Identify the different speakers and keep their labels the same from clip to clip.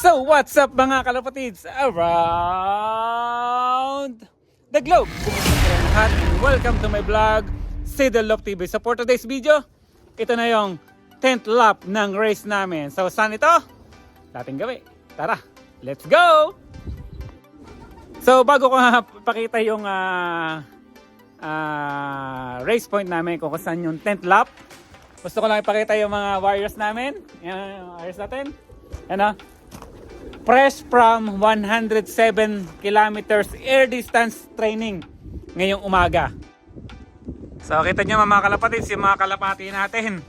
Speaker 1: So what's up mga kalapatids around the globe? Kumusta kayo lahat? And welcome to my vlog, Sidel Love TV. So for today's video, ito na yung 10th lap ng race namin. So saan ito? Dating gabi. Tara, let's go! So bago ko pakita yung race point namin kung saan yung 10th lap, gusto ko lang ipakita yung mga warriors namin. Yan, warriors natin. Ano? Fresh from 107 kilometers air distance training ngayong umaga. So kita nyo mga kalapatids, yung mga kalapati natin.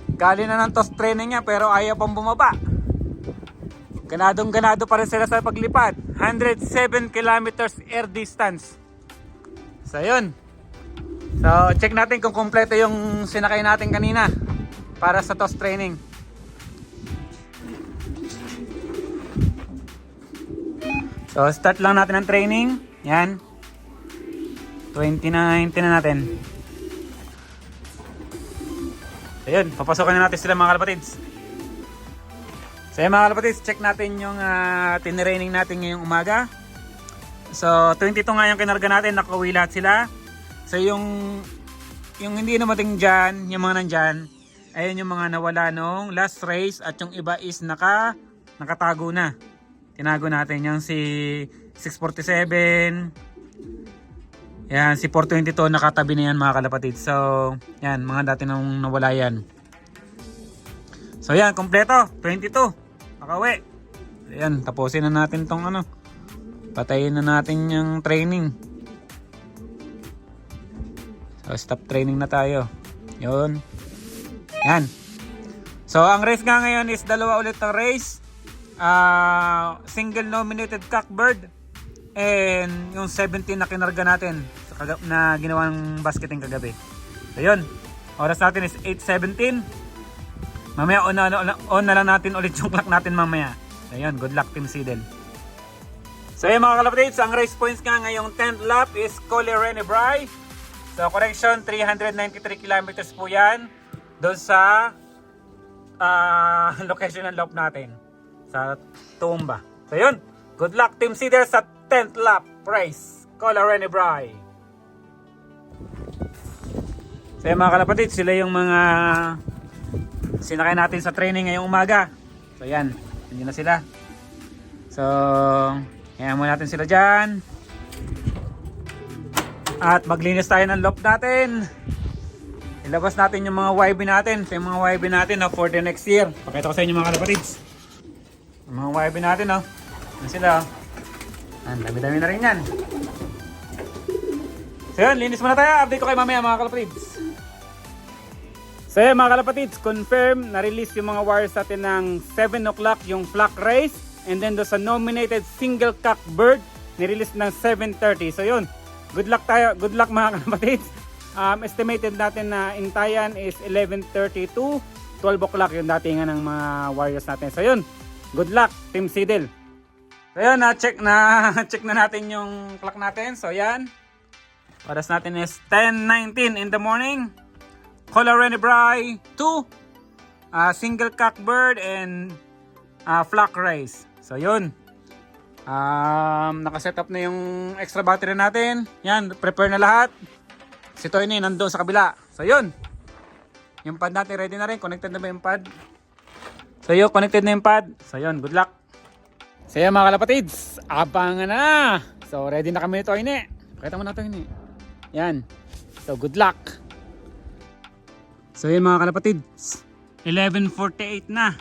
Speaker 1: Galing na ng toss training niya pero ayaw pang bumaba. Ganadong ganado pa rin sila sa paglipad. 107 kilometers air distance. So yun. So check natin kung kompleto yung sinakay natin kanina para sa toss training. So start lang natin ang training. Yan. 2019 na natin. So yun, papasokan na natin sila mga kalapatids. So yun mga kalapatids, check natin yung tinraining natin ngayong umaga. So 22 nga yung kinarga natin, nakauwi lahat sila. So yung hindi naman dyan, yung mga nandyan, ayun yung mga nawala nung last race at yung iba is nakatago na. Tinago natin yung si 647. Yan, si 422 nakatabi na yan mga kalapatid. So, yan, mga dati nang nawala yan. So yan, kompleto, 22. Nakauwi. Yan, tapusin na natin tong patayin na natin yung training. So, stop training na tayo. Yun. Yan. So, ang race nga ngayon is dalawa ulit ang race. Single nominated cockbird and yung 17 na kinarga natin na ginawang basketing kagabi. So yun, oras natin is 8:17. Mamaya on na lang natin ulit yung clock natin mamaya. So yun, good luck Team Sidel. So yun mga kalapatids, ang race points nga ngayong 10th lap is Cole Rene Bray. So correction, 393 kilometers po yan doon sa location ng lap natin sa Tumba. So yun, good luck Team Sidel sa 10th lap race, Cole Rene Bray. So yun mga kalapatid, sila yung mga sinakay natin sa training ngayong umaga. So yan, nandiyan na sila. So hayaan mo natin sila dyan at maglinis tayo ng loop natin. Ilabas natin yung mga YB natin. So yung mga YB natin for the next year. Pakita ko sa inyo mga kalapatids. Yung mga YB natin yan sila. Ang dami-dami na rin yan. So yun, linis muna tayo. Update ko kayo mamaya mga kalapatids. So yun mga kalapatids, confirm na-release yung mga wires natin ng 7 o'clock yung flock race. And then doon sa nominated single cock bird, nirelease ng 7:30. So yun, good luck tayo. Good luck mga kalapatids. Estimated natin na intayan is 11:30 to 12 o'clock yung datingan ng mga warriors natin. So yun, good luck Team Sidel. So yun, check na natin yung clock natin. So yan, oras natin is 10:19 in the morning. Cole Rene Bray 2, single cock bird and flock race. So yun, nakaset up na yung extra battery natin. Yan, prepare na lahat. Si Toyne nandoon sa kabila. So yun, yung pad natin ready na rin. Connected na ba yung pad? So yun, connected na yung pad. So yun, good luck. So yun mga kalapatids, abangan na. So ready na kami ni Toyne. Pakita mo na Toyne. Yan. So good luck. So yun mga kalapatids, 11:48 na.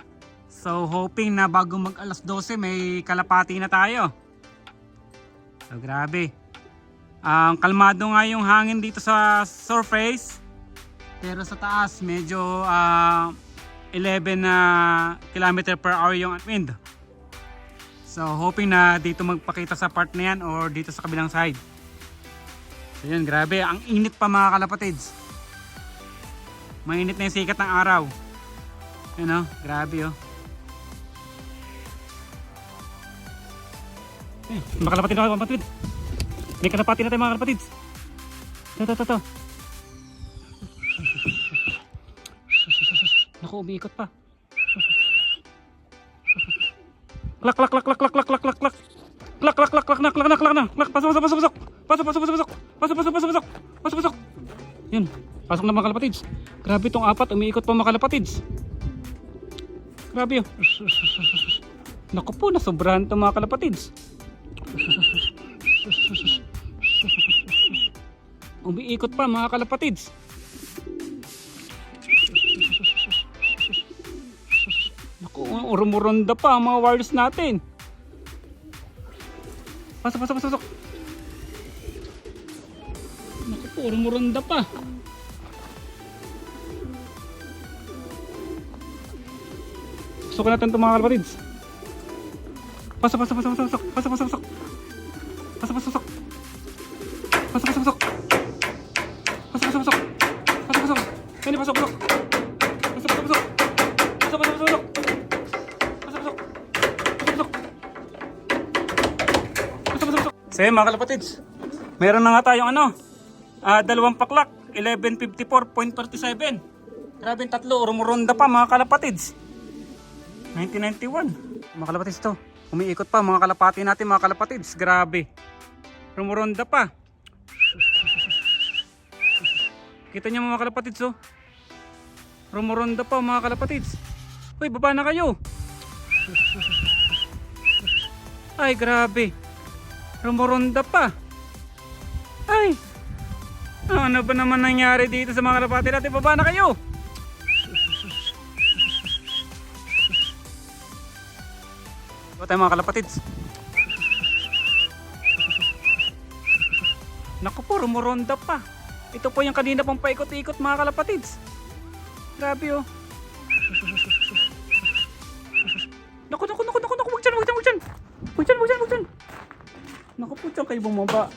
Speaker 1: So hoping na bago mag alas 12 may kalapati na tayo. So grabe. Kalmado nga yung hangin dito sa surface. Pero sa taas medyo 11 km per hour yung wind. So hoping na dito magpakita sa part na yan or dito sa kabilang side. So yun, grabe. Ang init pa mga kalapatids. Mainit na yung sikat ng araw. Yun grabe mga kalapatid na kalapatid. May kalapati na tayo mga kalapatids. Ito. Naku, umiikot pa. Klak, klak, klak, klak, klak, klak, klak, klak, klak. Klak, klak, klak, klak, klak, klak, klak, klak, klak. Pasok, pasok, pasok, pasok. Pasok, pasok, pasok, pasok. Pasok, pasok, pasok, pasok. Pasok, pasok. Yun. Pasok na mga kalapatids. Grabe tong apat. Umiikot pa mga kalapatids. Grabe yun. Naku po, nasobrahan itong mga kalapatids. Umiikot pa mga kalapatids. Naku, urumuronda pa ang mga wires natin. Pasok, pasok, pasok. Naku po, urumuronda pa. Pasok natin itong mga kalapatids. Pasok, pasok, pasok, pasok, pasok, pasok, pasok. Pasok, pasok, pasok. Pasok, pasok, pasok. Pasok, pasok, pasok. Pasok, pasok. Ini pasok, pasok. Pasok, pasok, pasok. Pasok, pasok, pasok. Pasok, pasok. Pasok, pasok. Pasok, pasok, pasok. So yun mga kalapatids, meron na nga tayong dalawang paklak, 1154.37. Grabe yung tatlo, rumuronda pa mga kalapatids. 1991. Mga kalapatids to. Umiikot pa mga kalapati natin mga kalapatids. Grabe. Rumuronda pa. Kita niyo mga kalapatids oh. Rumuronda pa mga kalapatids. Uy, baba na kayo. Ay, grabe. Rumuronda pa. Ay. Ano ba naman nangyari dito sa mga kalapati natin? Baba na kayo. Baba tayo mga kalapatids. Naku po, rumuronda pa. Ito po yung kanina pang paikot-ikot mga kalapatids. Grabe oh. Naku, naku, naku, naku, naku, wag dyan, wag dyan, wag dyan. Wag dyan, wag dyan, wag dyan. Naku po, dyan kayo bumaba.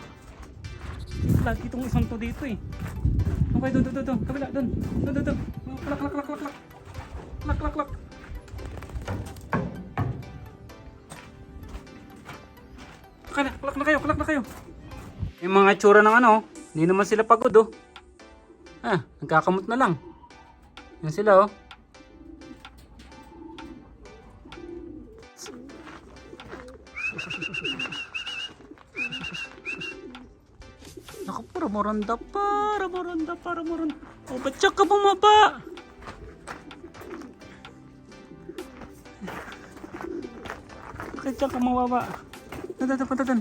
Speaker 1: Lagi itong isang to dito eh. Okay, doon, kabila, doon. Klak, klak, klak, klak, klak. Klak, klak, klak. Klak na kayo. Yung mga itsura ng hindi naman sila pagod oh. Nagkakamot na lang. Yan sila oh. Naku po, rumuronda pa. Oh, ba't siya ka bumaba? Bakit siya ka mababa? Punta doon.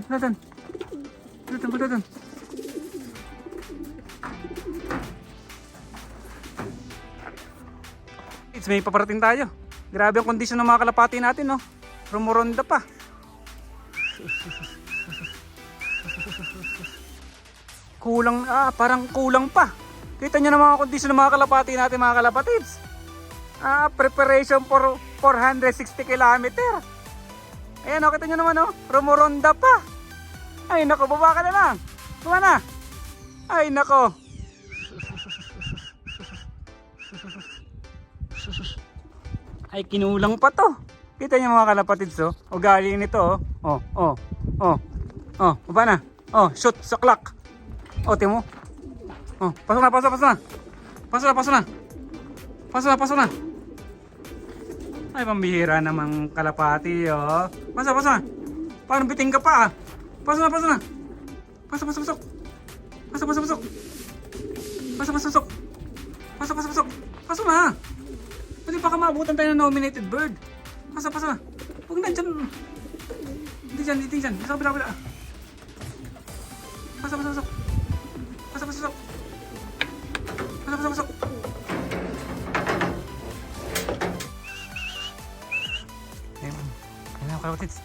Speaker 1: May paparating tayo. Grabe ang kondisyon ng mga kalapati natin, no? Rumuronda pa. Parang kulang pa. Kita nyo na mga kondisyon ng mga kalapati natin, mga kalapatids. Preparation for 460 km. Ayan, kita nyo naman, no? Rumuronda pa. Ay, nako, baba ka na lang. Baba na. Ay, nako. Ay, kinulang pa to. Kita niyo mga kalapatids oh. Ugali nito oh. Baba na. Shoot sa clock. Timo. Pasok na. Ay, pambihira namang kalapati oh. Pasok na. Parang biting ka pa ah. Pasok na. Pasok. Pasok na. Pwede baka maabutan tayo ng nominated bird. Pasok na. Huwag na dyan. Hindi dyan. Sa kabila. Pasok. Ayan, kalapatids.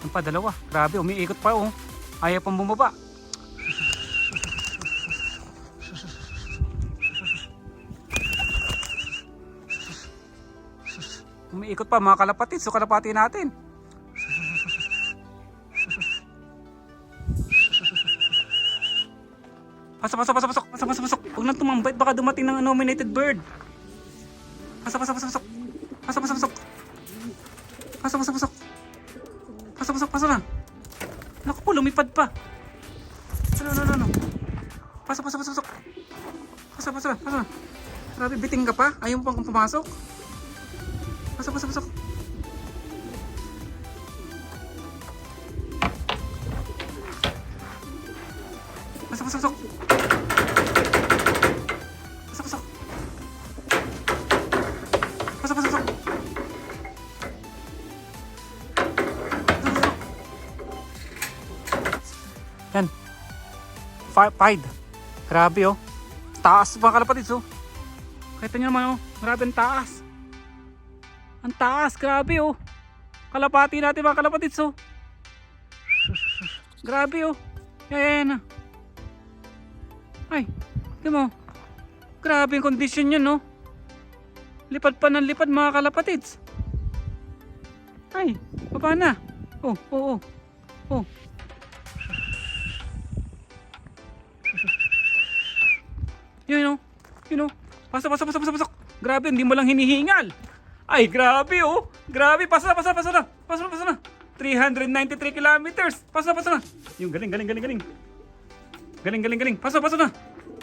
Speaker 1: Yung pa, dalawa. Grabe, umiikot pa oh. Ayaw pang bumaba. Umiikot pa mga kalapatids. So kalapati natin. Pasok. Huwag nang tumambay. Baka dumating ng nominated bird. Pasok. Pasok na. Naku po, lumipad pa. No. Pasok. Grabe, biting ka pa. Ayaw mo pang pumasok. Pasok. qualified. Grabe oh. Taas mga kalapatids oh. Kita nyo naman oh. Grabe ang taas. Ang taas, grabe oh. Kalapati natin mga kalapatids oh. Grabe oh. Yan. Ay, di mo. Grabe yung condition yun no. Lipad pa ng lipad mga kalapatids. Ay, baba na. Oh. Yun oh. Pasok. Grabe, hindi mo lang hinihingal. Ay, grabe oh. Grabe, pasa na. 393 kilometers. Pasa na. Yung galing. Galing. Pasa na.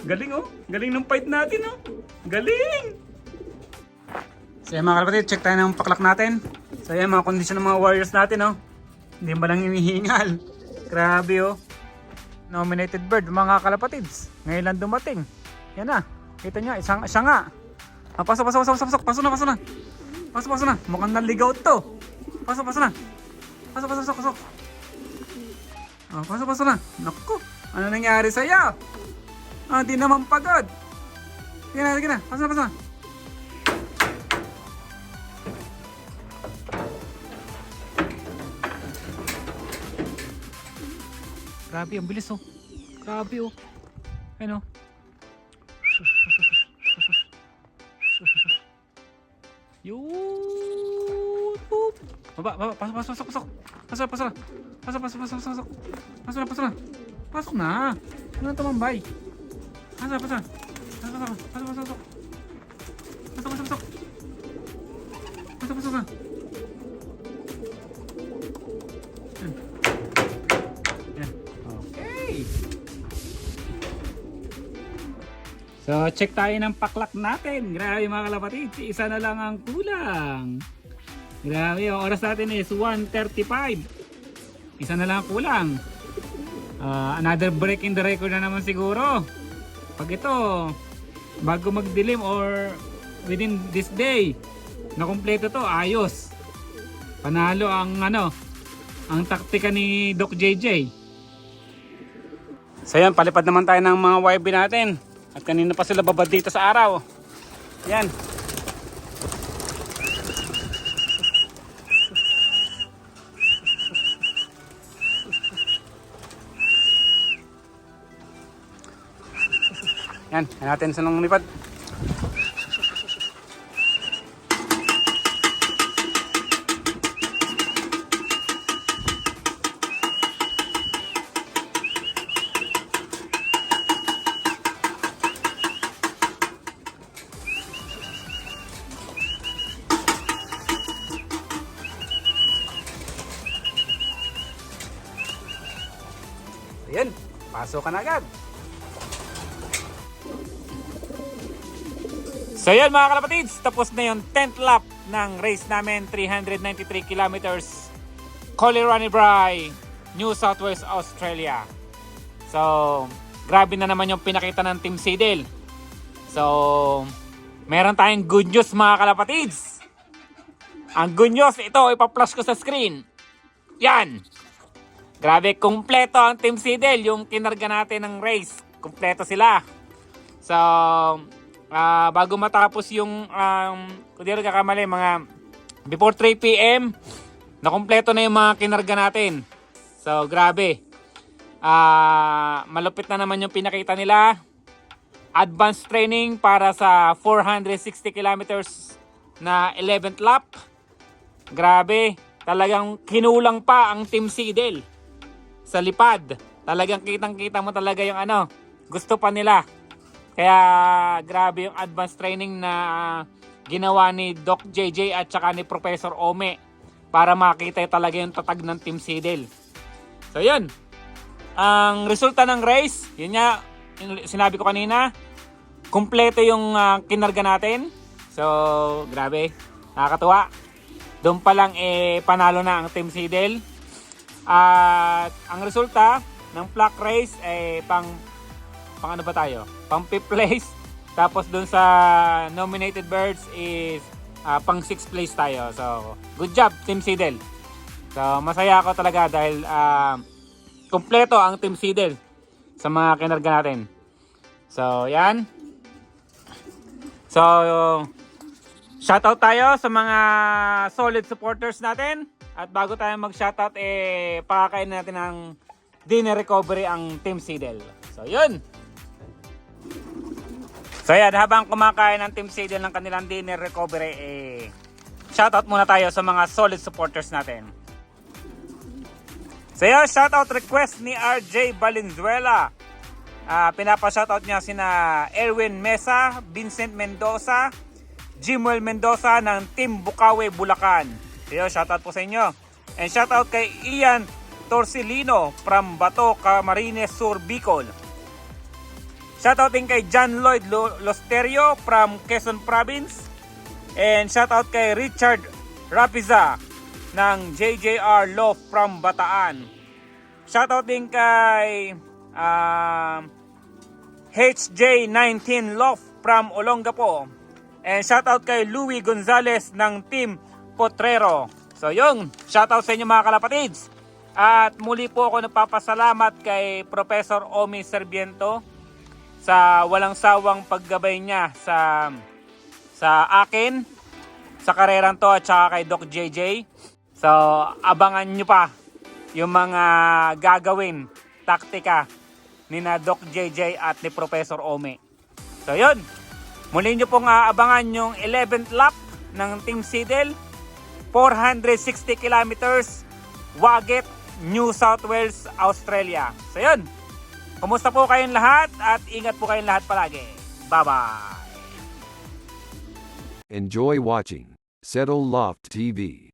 Speaker 1: Galing oh. Galing ng fight natin oh. Galing. So yan mga kalapatid, check tayo ng paklak natin. So yan mga kondisyon ng mga warriors natin oh. Hindi mo lang hinihingal. Grabe oh. Nominated bird mga kalapatids. Ngayon lang dumating. Yan na. Kita nyo, isa nga. Pasok. Pasok na. Mukhang naligaw to. Pasok na. Pasok. Pasok na. Naku, ano nangyari sa'yo? Di naman pagod. Sige na. Pasok na. Grabe, ang bilis oh. Grabe oh. Ayun oh. Yun. Baba. Pasok. Pasok na. Ano na tumambay? Pasok. Pasok na. Yan. Okay. So, check tayo ng paklak natin. Grabe mga kalapatid, isa na lang ang kulang. Grabe, yung oras natin is 1:35. Isa na lang ang kulang. Another break in the record na naman siguro. Pag ito, bago magdilim or within this day, na kumpleto to, ayos. Panalo ang ang taktika ni Doc JJ. So yan, palipad naman tayo ng mga YB natin. At kanina pa sila babad dito sa araw. Yan. Yan, natin silang lipad. Ayan, pasok ka na agad. So yan mga kalapatids, tapos na yung 10th lap ng race namin, 393 kilometers, Collie Brae, New South Wales, Australia. So, grabe na naman yung pinakita ng Team Seedale. So, meron tayong good news mga kalapatids. Ang good news, ito, ipa-flash ko sa screen. Yan! Grabe, kumpleto ang Team Seedale, yung kinarga natin ng race. Kumpleto sila. So, bago matapos yung, kung di rin kakamali, mga before 3 PM, nakumpleto na yung mga kinarga natin. So, grabe. Malupit na naman yung pinakita nila. Advanced training para sa 460 kilometers na 11th lap. Grabe. Talagang kinulang pa ang Team Seedale sa lipad. Talagang kitang-kita mo talaga yung gusto pa nila. Kaya grabe yung advanced training na ginawa ni Doc JJ at saka ni Professor Ome para makita talaga yung tatag ng Team Seedale. So yun. Ang resulta ng race, yun nga, sinabi ko kanina, kumpleto yung kinarga natin. So grabe, nakakatuwa. Doon pa lang panalo na ang Team Seedale. At ang resulta ng flag race pang ano ba tayo? Pang 5th place. Tapos dun sa nominated birds is pang 6th place tayo. So, good job Team Seedale. So, masaya ako talaga dahil kumpleto ang Team Seedale. sa mga kinarga natin. So, yan. So, shoutout tayo sa mga solid supporters natin. At bago tayo mag-shoutout, pakakain natin ng dinner recovery ang Team Seedel. So, yun. So, yan. Habang kumakain ng Team Seedel ng kanilang dinner recovery, shoutout muna tayo sa mga solid supporters natin. So, yun. Shoutout request ni RJ Valenzuela. Pinapa-shoutout niya sina Erwin Mesa, Vincent Mendoza, Jimuel Mendoza ng Team Bukawe, Bulacan. So, shoutout po sa inyo. And shoutout kay Ian Torsilino from Bato, Camarines Sur, Bicol. Shoutout din kay John Lloyd Losterio from Quezon Province. And shoutout kay Richard Rapiza ng JJR Loft from Bataan. Shoutout din kay HJ19 Loft from Olongapo. And shoutout kay Louie Gonzalez ng Team Potrero. So yun, shoutout sa inyo mga kalapatids. At muli po ako nagpapasalamat kay Professor Omi Serviento sa walang sawang paggabay niya sa akin, sa karerang to, at saka kay Doc JJ. So abangan nyo pa yung mga gagawin, taktika ni na Doc JJ at ni Professor Omi. So yun, muli nyo pong aabangan yung 11th lap ng Team Seedel, 460 kilometers, Waget, New South Wales, Australia. So yun, kumusta po kayong lahat at ingat po kayong lahat palagi. Bye-bye!
Speaker 2: Enjoy watching Settle Loft TV.